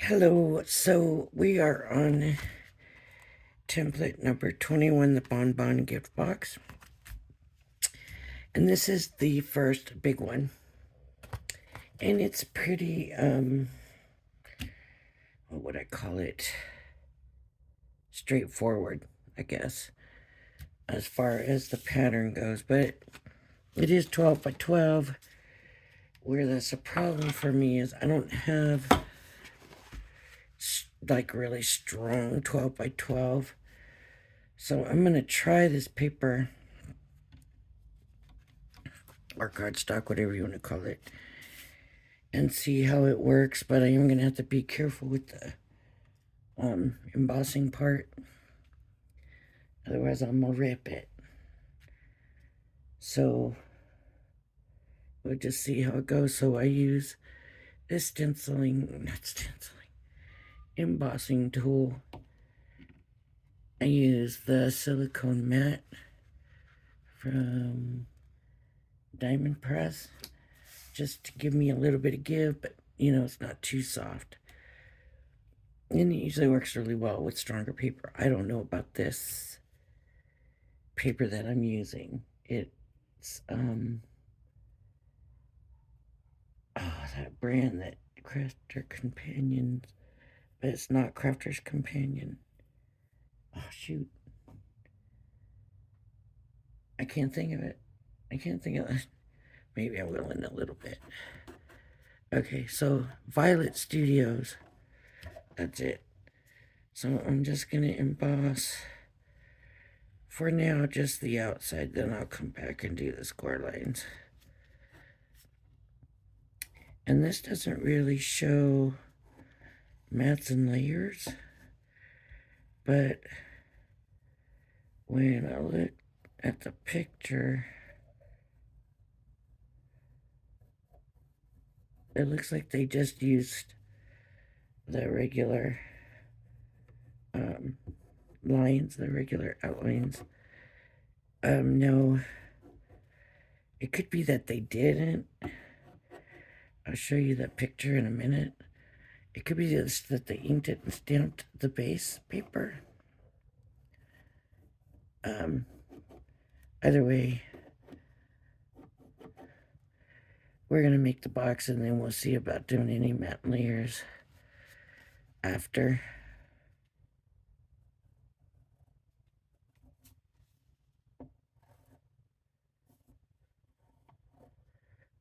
Hello, so we are on template number 21, the Bonbon gift box. And this is the first big one. And it's pretty, what would I call it? Straightforward, I guess, as far as the pattern goes. But it is 12 by 12. Where that's a problem for me is I don't have like really strong 12 by 12. So I'm going to try this paper or cardstock, whatever you want to call it, and see how it works. But I am going to have to be careful with the embossing part. Otherwise, I'm going to rip it. So we'll just see how it goes. So I use this embossing tool. I use the silicone mat from Diamond Press just to give me a little bit of give, but it's not too soft. And it usually works really well with stronger paper. I don't know about this paper that I'm using. It's that brand, that Crafter Companions, but it's not Crafter's Companion. Oh shoot, I can't think of it. Maybe I will in a little bit. Okay, so Violet Studios, that's it. So I'm just gonna emboss for now just the outside, then I'll come back and do the score lines. And this doesn't really show mats and layers, but when I look at the picture, it looks like they just used the regular lines, the regular outlines. No, it could be that they didn't. I'll show you that picture in a minute. It could be just that they inked it and stamped the base paper. Either way, we're going to make the box and then we'll see about doing any matte layers after.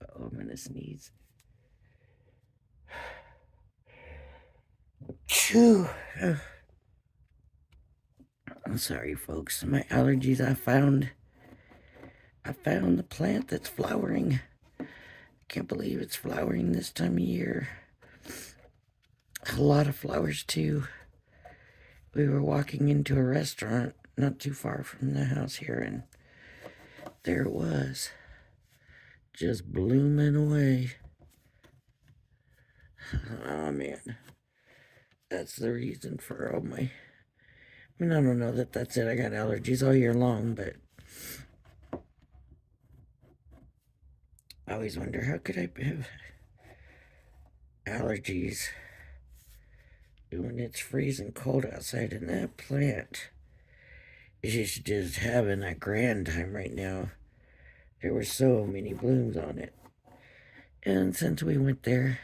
Oh, I'm going to sneeze. Chew. I'm sorry, folks. My allergies. I found the plant that's flowering. I can't believe it's flowering this time of year. A lot of flowers, too. We were walking into a restaurant not too far from the house here, and there it was, just blooming away. Oh, man. That's the reason for all my... I mean, I don't know that that's it. I got allergies all year long, but I always wonder, how could I have allergies when it's freezing cold outside? And that plant is just having a grand time right now. There were so many blooms on it. And since we went there,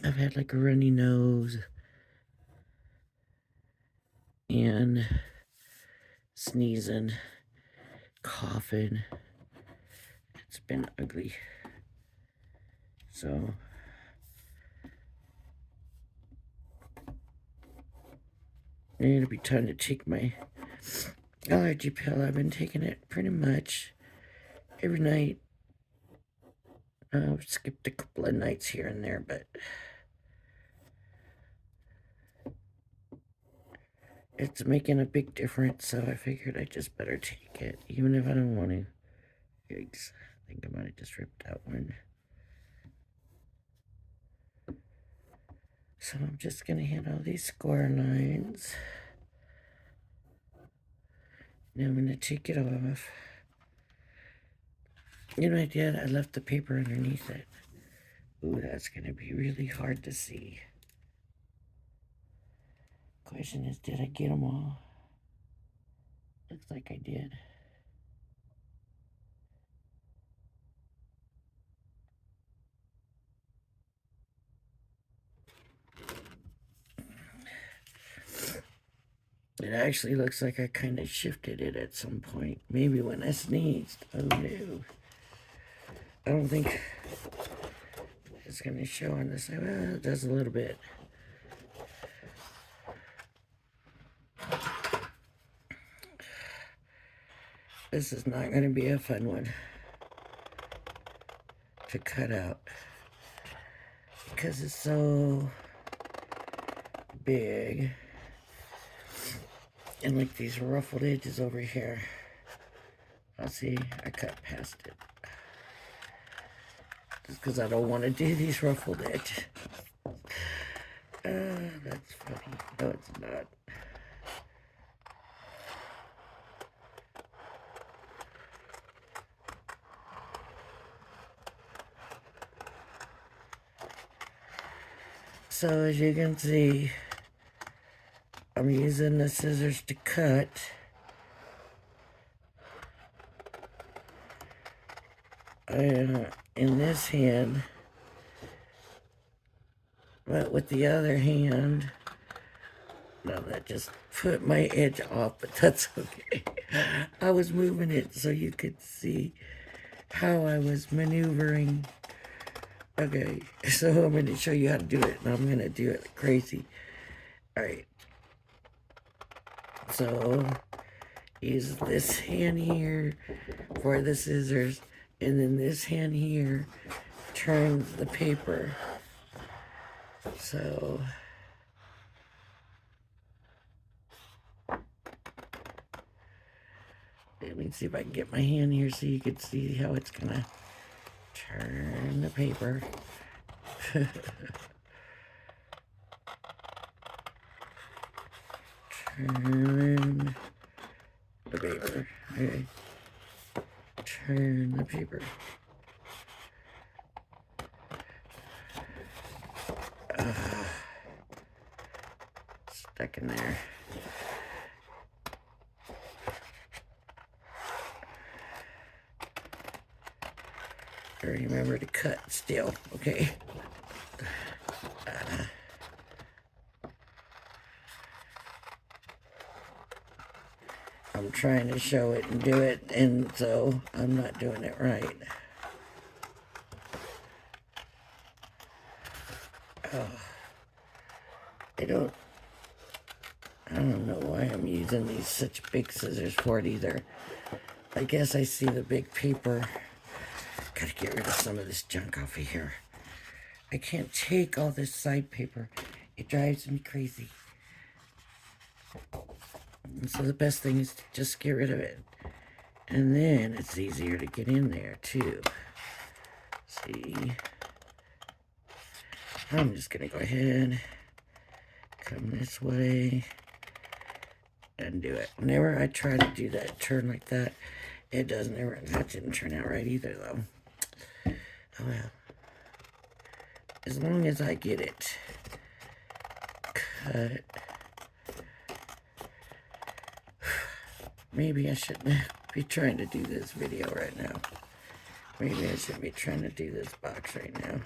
I've had like a runny nose and sneezing, coughing. It's been ugly. So it'll be time to take my allergy pill. I've been taking it pretty much every night. I've skipped a couple of nights here and there, but it's making a big difference, so I figured I just better take it, even if I don't want to. Yikes. I think I might have just ripped that one. So I'm just going to hit all these score lines. Now I'm going to take it off. You know what I did? I left the paper underneath it. Ooh, that's gonna be really hard to see. Question is, did I get them all? Looks like I did. It actually looks like I kind of shifted it at some point. Maybe when I sneezed. Oh no. I don't think it's going to show on this side. Well, it does a little bit. This is not going to be a fun one to cut out because it's so big. And like these ruffled edges over here. I'll see, I cut past it. Just because I don't want to do these ruffled edges. That's funny. No, it's not. So as you can see, I'm using the scissors to cut. In this hand, but with the other hand, no, that just put my edge off, but that's okay. I was moving it so you could see how I was maneuvering. Okay, so I'm going to show you how to do it, and I'm going to do it crazy. Alright. So, use this hand here for the scissors, and then this hand here turns the paper. So, let me see if I can get my hand here so you can see how it's gonna turn the paper. Turn the paper. Okay. Turn the paper. Stuck in there. Remember to cut still, okay? I'm trying to show it and do it, and so I'm not doing it right. Oh, I don't know why I'm using these such big scissors for it either. I guess I see the big paper. Gotta get rid of some of this junk off of here. I can't take all this side paper. It drives me crazy. And so the best thing is to just get rid of it. And then it's easier to get in there too. See? I'm just gonna go ahead, come this way, and do it. Whenever I try to do that turn like that, it doesn't ever, that didn't turn out right either though. Oh well. As long as I get it cut. Maybe I shouldn't be trying to do this video right now. Maybe I shouldn't be trying to do this box right now.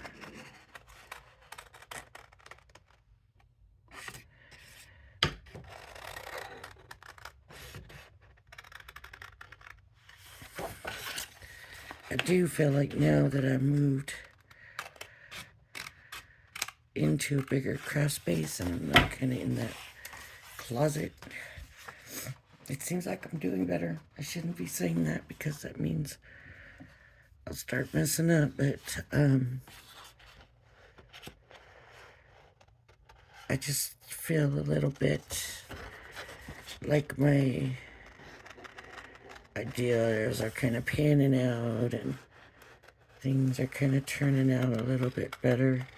I do feel like now that I moved into a bigger craft space and I'm not kind of in that closet, it seems like I'm doing better. I shouldn't be saying that because that means I'll start messing up, but I just feel a little bit like my ideas are kind of panning out and things are kind of turning out a little bit better.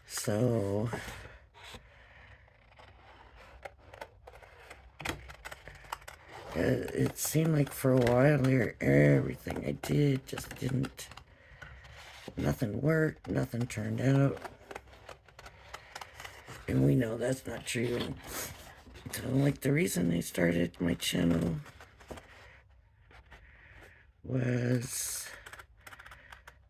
So it seemed like for a while there, everything I did just didn't nothing worked, nothing turned out. And we know that's not true. So, like, the reason I started my channel was,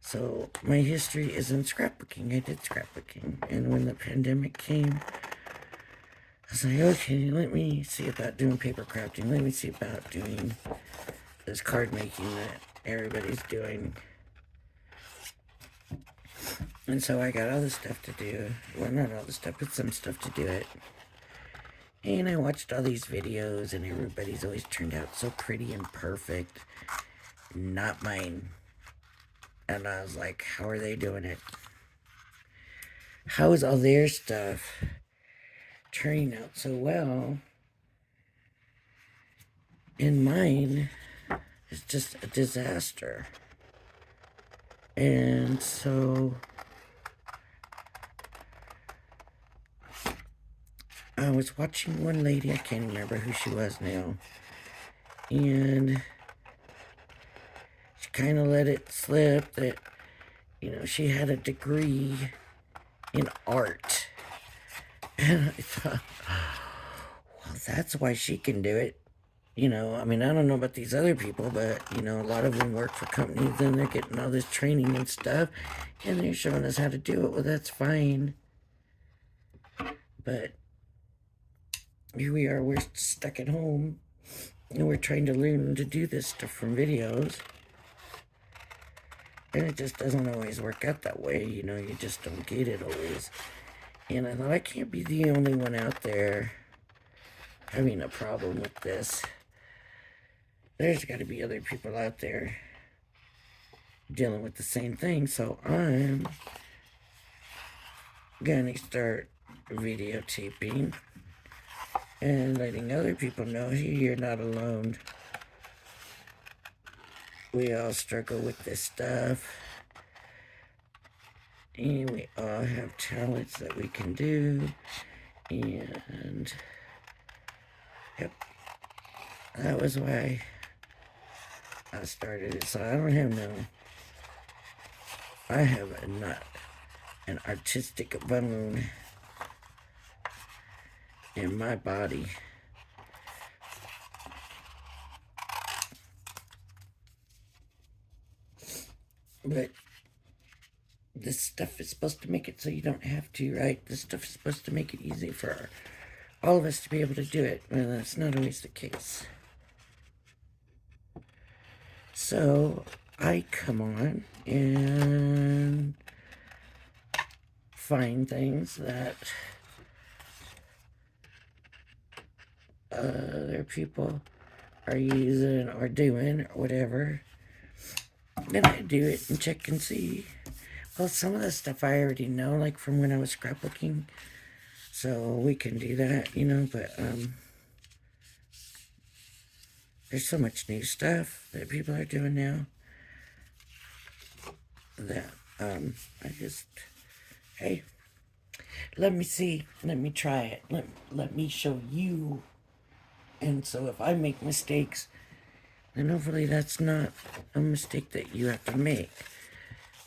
so my history is in scrapbooking. I did scrapbooking. And when the pandemic came, I was like, okay, let me see about doing paper crafting. Let me see about doing this card making that everybody's doing. And so I got all this stuff to do. Well, not all the stuff, but some stuff to do it. And I watched all these videos, and everybody's always turned out so pretty and perfect. Not mine. And I was like, how are they doing it? How is all their stuff turning out so well? And mine is just a disaster. And so I was watching one lady, I can't remember who she was now, and she kind of let it slip that, you know, she had a degree in art. And I thought, well, that's why she can do it. You know, I mean, I don't know about these other people, but, you know, a lot of them work for companies and they're getting all this training and stuff, and they're showing us how to do it. Well, that's fine. But here we are, we're stuck at home, and we're trying to learn to do this stuff from videos. And it just doesn't always work out that way, you know, you just don't get it always. And I thought, I can't be the only one out there having a problem with this. There's got to be other people out there dealing with the same thing. So I'm gonna start videotaping and letting other people know, hey, you're not alone. We all struggle with this stuff. And we all have talents that we can do. And yep, that was why I started it. So I don't have I have not an artistic bone in my body. But this stuff is supposed to make it so you don't have to, right? This stuff is supposed to make it easy for all of us to be able to do it. Well, that's not always the case. So I come on and find things that other people are using or doing or whatever. Then I do it and check and see. Well, some of the stuff I already know, like from when I was scrapbooking, so we can do that, you know, but there's so much new stuff that people are doing now that I just, hey, let me see, let me try it, let me show you. And so if I make mistakes, then hopefully that's not a mistake that you have to make,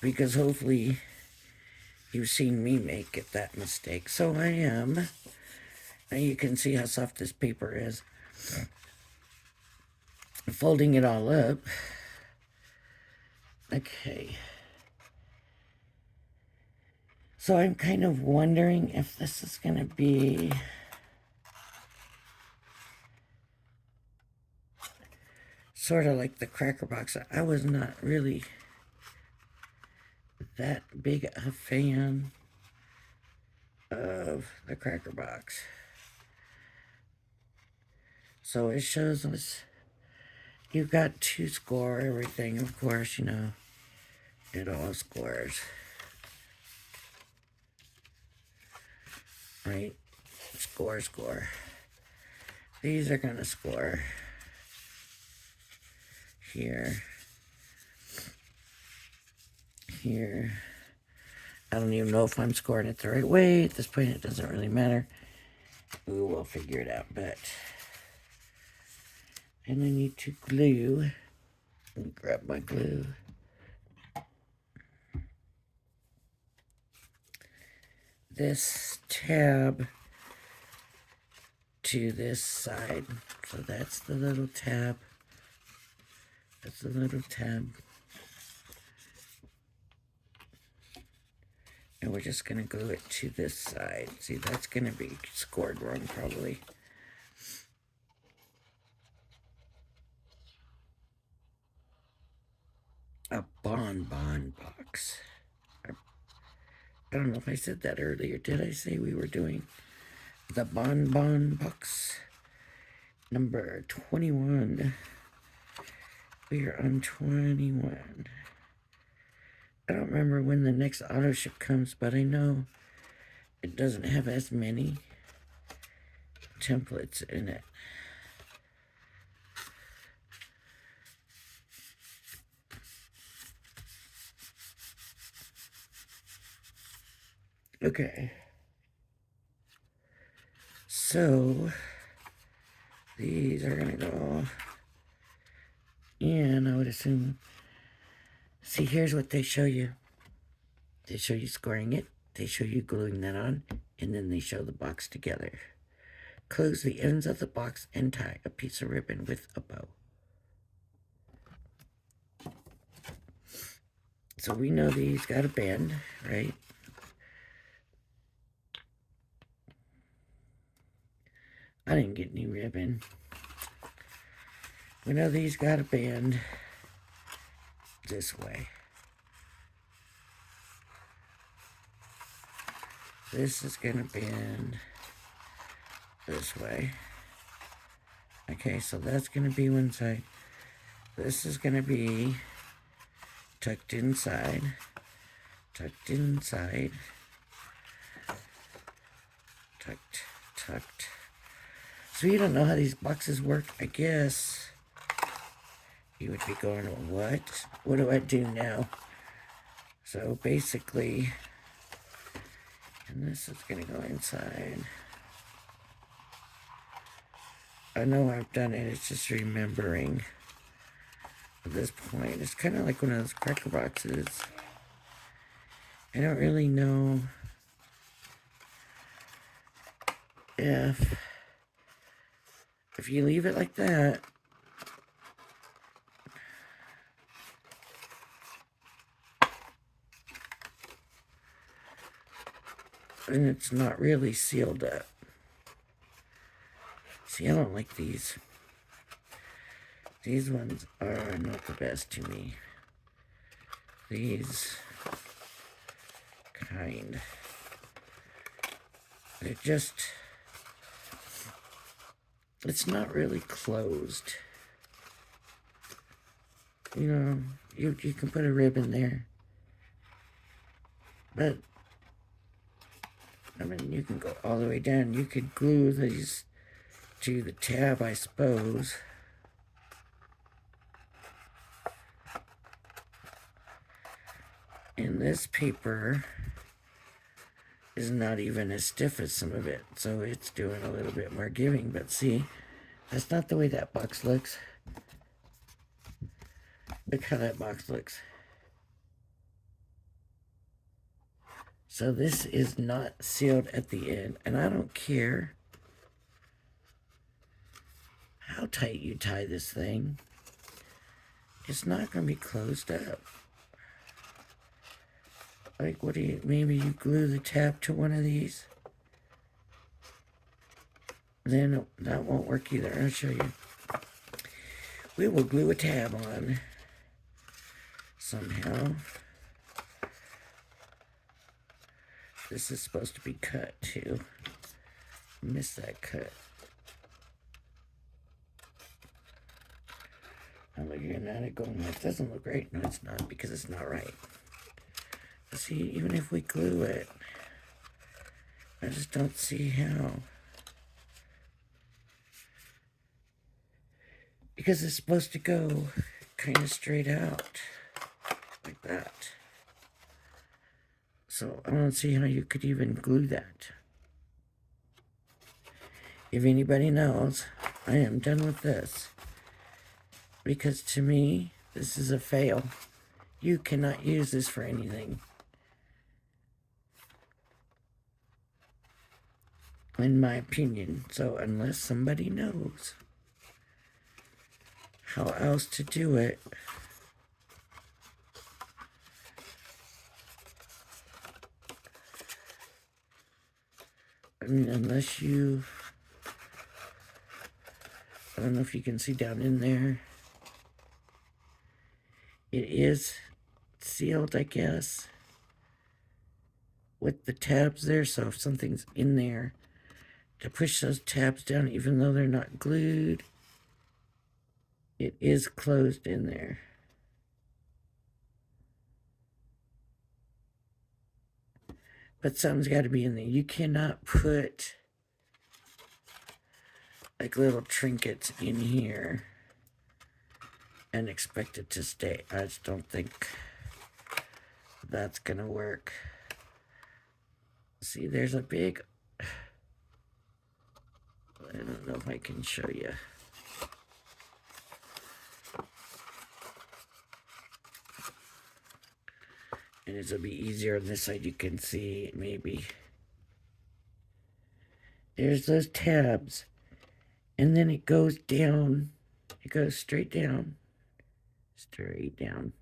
because hopefully you've seen me make that mistake. So I am. Now you can see how soft this paper is. Folding it all up. Okay. So I'm kind of wondering if this is going to be sort of like the Cracker Box. I was not really that big a fan of the Cracker Box. So it shows us you've got to score everything, of course, you know, it all scores. Right? Score, score. These are going to score here, here. I don't even know if I'm scoring it the right way. At this point, it doesn't really matter. We will figure it out, but... And I need to glue. Let me grab my glue. this tab to this side. So that's the little tab. That's the little tab. And we're just going to glue it to this side. See, that's going to be scored wrong probably. A bonbon box. I don't know if I said that earlier. Did I say we were doing the bonbon box? Number 21. We are on 21. I don't remember when the next auto ship comes, but I know it doesn't have as many templates in it. Okay. So these are going to go, and I would assume, see, here's what they show you. They show you scoring it, they show you gluing that on, and then they show the box together. Close the ends of the box and tie a piece of ribbon with a bow. So we know these got a bend, right? I didn't get any ribbon. We know these got a bend this way. This is going to bend this way. Okay, so that's going to be one side. This is going to be tucked inside. Tucked inside. Tucked, tucked. So you don't know how these boxes work, I guess. You would be going, what? What do I do now? So basically, and this is going to go inside. I know I've done it, it's just remembering at this point. It's kind of like one of those cracker boxes. I don't really know if you leave it like that, and it's not really sealed up. See, I don't like these. These ones are not the best to me. These kind. They're just, it's not really closed. You know, you can put a ribbon there. But, I mean, you can go all the way down. You could glue these to the tab, I suppose. And this paper is not even as stiff as some of it, so it's doing a little bit more giving. But see, that's not the way that box looks. Look how that box looks. So this is not sealed at the end, and I don't care how tight you tie this thing. It's not going to be closed up. Like, what do you, maybe you glue the tab to one of these? Then that won't work either. I'll show you. We will glue a tab on somehow. This is supposed to be cut too. Missed that cut. I'm looking at it going, it doesn't look right. No, it's not, because it's not right. See, even if we glue it, I just don't see how. Because it's supposed to go kind of straight out, like that. So I don't see how you could even glue that. If anybody knows, I am done with this. Because to me, this is a fail. You cannot use this for anything. in my opinion. So unless somebody knows how else to do it, I mean, unless you, I don't know if you can see down in there. It is sealed, I guess, with the tabs there. So if something's in there, to push those tabs down, even though they're not glued, it is closed in there. But something's got to be in there. You cannot put like little trinkets in here and expect it to stay. I just don't think that's gonna work. See, there's a big, I don't know if I can show you. And it'll be easier on this side. You can see maybe. There's those tabs. And then it goes down. It goes straight down. Straight down.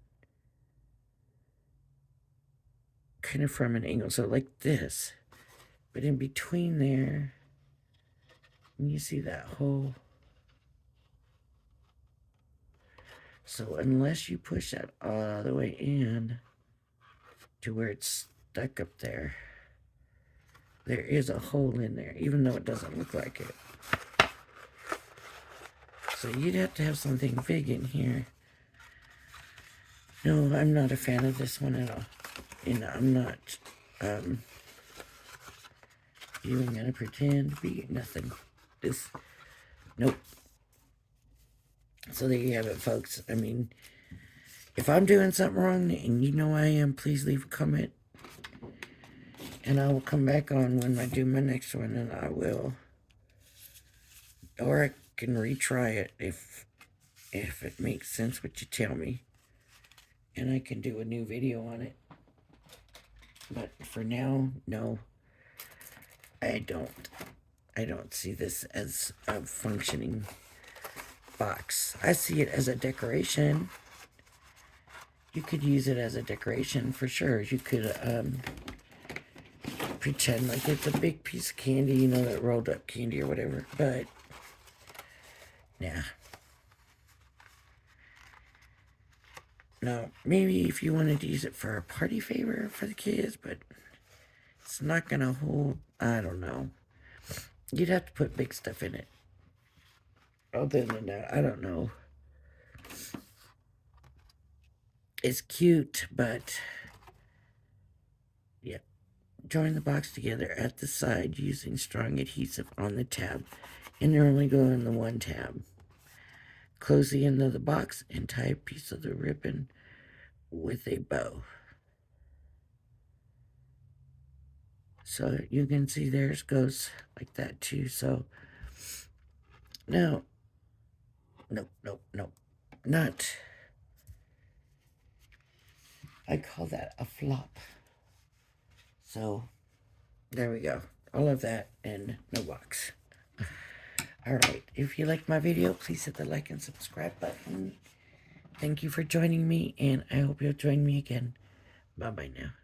Kind of from an angle. So like this. But in between there, and you see that hole. So unless you push that all the way in to where it's stuck up there, there is a hole in there, even though it doesn't look like it. So you'd have to have something big in here. No, I'm not a fan of this one at all. And I'm not even gonna pretend to be nothing. This, nope. So there you have it, folks. I mean, if I'm doing something wrong, and you know I am, please leave a comment. And I will come back on when I do my next one, and I will. Or I can retry it if it makes sense what you tell me. And I can do a new video on it. But for now, no. I don't see this as a functioning box. I see it as a decoration. You could use it as a decoration for sure. You could pretend like it's a big piece of candy, you know, that rolled up candy or whatever. But yeah. Now, maybe if you wanted to use it for a party favor for the kids, but it's not gonna hold, I don't know. You'd have to put big stuff in it. Other than that, I don't know. It's cute, but yeah. Join the box together at the side using strong adhesive on the tab, and they're only going in the one tab. Close the end of the box and tie a piece of the ribbon with a bow. So you can see theirs goes like that too. So now, nope, not. I call that a flop. So there we go. All of that and no box. Alright, if you liked my video, please hit the like and subscribe button. Thank you for joining me, and I hope you'll join me again. Bye-bye now.